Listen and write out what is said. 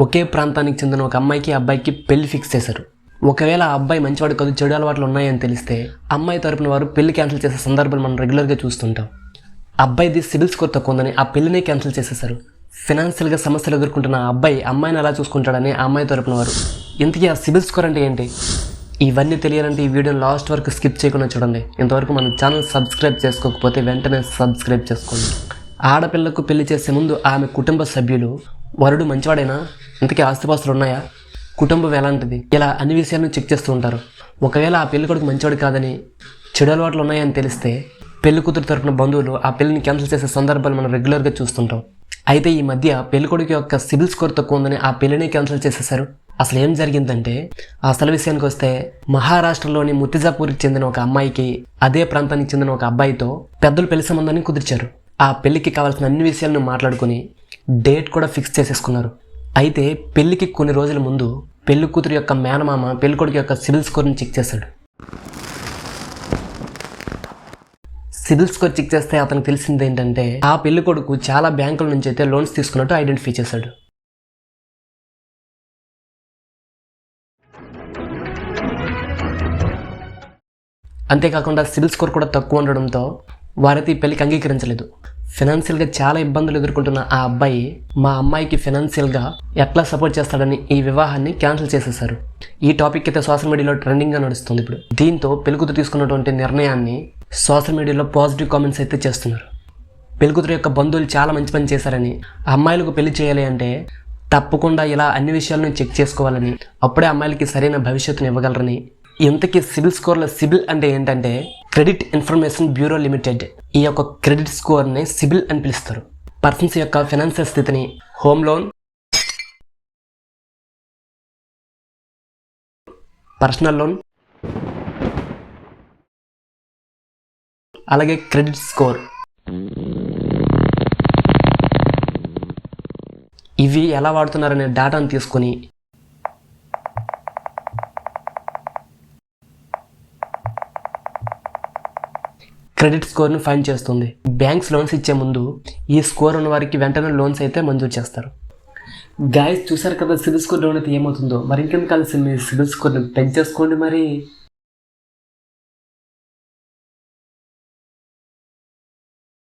ఒకే ప్రాంతానికి చెందిన ఒక అమ్మాయికి అబ్బాయికి పెళ్లి ఫిక్స్ చేశారు. ఒకవేళ ఆ అబ్బాయి మంచివాడు కాదు, చెడు అలవాట్లు ఉన్నాయని తెలిస్తే అమ్మాయి తరపున వారు పెళ్లి క్యాన్సిల్ చేసే సందర్భాలు మనం రెగ్యులర్గా చూస్తుంటాం. అబ్బాయిది సిబిల్ స్కోర్ తక్కువ ఉందని ఆ పెళ్లినే క్యాన్సిల్ చేసేశారు. ఫినాన్షియల్గా సమస్యలు ఎదుర్కొంటున్న ఆ అబ్బాయి అమ్మాయిని ఎలా చూసుకుంటాడని ఆ అమ్మాయి తరపున వారు. ఇంతకీ ఆ సిబిల్ స్కోర్ అంటే ఏంటి? ఇవన్నీ తెలియాలంటే ఈ వీడియోని లాస్ట్ వరకు స్కిప్ చేయకుండా చూడండి. ఇంతవరకు మన ఛానల్ సబ్స్క్రైబ్ చేసుకోకపోతే వెంటనే సబ్స్క్రైబ్ చేసుకోండి. ఆడపిల్లకు పెళ్లి చేసే ముందు ఆమె కుటుంబ సభ్యులు వరుడు మంచివాడైనా, ఇంతకీ ఆస్తిపాస్తులు ఉన్నాయా, కుటుంబం ఎలాంటిది, ఇలా అన్ని విషయాలను చెక్ చేస్తూ ఉంటారు. ఒకవేళ ఆ పెళ్లి కొడుకు మంచివాడు కాదని, చెడు అలవాట్లు ఉన్నాయని తెలిస్తే పెళ్లి కూతురు తరపున బంధువులు ఆ పెళ్లిని క్యాన్సిల్ చేసే సందర్భాలు మనం రెగ్యులర్గా చూస్తుంటాం. అయితే ఈ మధ్య పెళ్లి కొడుకు యొక్క సిబిల్ స్కోర్ తక్కువ ఉందని ఆ పెళ్లిని క్యాన్సిల్ చేసేశారు. అసలు ఏం జరిగిందంటే, అసలు విషయానికి వస్తే మహారాష్ట్రలోని ముత్తిజాపూర్కి చెందిన ఒక అమ్మాయికి అదే ప్రాంతానికి చెందిన ఒక అబ్బాయితో పెద్దలు పెళ్లి సంబంధాన్ని కుదిర్చారు. ఆ పెళ్లికి కావాల్సిన అన్ని విషయాలను మాట్లాడుకుని డేట్ కూడా ఫిక్స్ చేసేసుకున్నారు. అయితే పెళ్లికి కొన్ని రోజుల ముందు పెళ్లి కూతురు యొక్క మేనమామ పెళ్లి కొడుకు యొక్క సిబిల్ స్కోర్ని చెక్ చేశాడు. సిబిల్ స్కోర్ చెక్ చేస్తే అతనికి తెలిసింది ఏంటంటే, ఆ పెళ్లి కొడుకు చాలా బ్యాంకుల నుంచి అయితే లోన్స్ తీసుకున్నట్టు ఐడెంటిఫై చేశాడు. అంతేకాకుండా సిబిల్ స్కోర్ కూడా తక్కువ ఉండడంతో వారైతే ఈ పెళ్లికి అంగీకరించలేదు. ఫినాన్షియల్గా చాలా ఇబ్బందులు ఎదుర్కొంటున్న ఆ అబ్బాయి మా అమ్మాయికి ఫినాన్షియల్గా ఎట్లా సపోర్ట్ చేస్తాడని ఈ వివాహాన్ని క్యాన్సిల్ చేసేశారు. ఈ టాపిక్ అయితే సోషల్ మీడియాలో ట్రెండింగ్గా నడుస్తుంది ఇప్పుడు. దీంతో పెళ్లికూతురు తీసుకున్నటువంటి నిర్ణయాన్ని సోషల్ మీడియాలో పాజిటివ్ కామెంట్స్ అయితే చేస్తున్నారు. పెళ్లికూతురు యొక్క బంధువులు చాలా మంచి పని చేశారని, అమ్మాయిలకు పెళ్లి చేయాలి అంటే తప్పకుండా ఇలా అన్ని విషయాలను చెక్ చేసుకోవాలని, అప్పుడే అమ్మాయిలకి సరైన భవిష్యత్తును ఇవ్వగలరని. ఇంతకీ సిబిల్ స్కోర్లో సిబిల్ అంటే ఏంటంటే క్రెడిట్ ఇన్ఫర్మేషన్ బ్యూరో లిమిటెడ్. ఈ యొక్క క్రెడిట్ స్కోర్ని సిబిల్ అని పిలుస్తారు. పర్సన్స్ యొక్క ఫైనాన్షియల్ స్థితిని, హోమ్ లోన్, పర్సనల్ లోన్, అలాగే క్రెడిట్ స్కోర్, ఇవి ఎలా వాడుతున్నారనే డేటాను తీసుకొని క్రెడిట్ స్కోర్ను ఫైండ్ చేస్తుంది. బ్యాంక్స్ లోన్స్ ఇచ్చే ముందు ఈ స్కోర్ ఉన్న వారికి వెంటనే లోన్స్ అయితే మంజూరు చేస్తారు. గాయస్, చూసారు కదా సిబిల్ స్కోర్ డౌన్ అయితే ఏమవుతుందో. మరి ఇంకెందుకు కలిసి మీ సిబిల్ స్కోర్ని పెంచేసుకోండి మరి.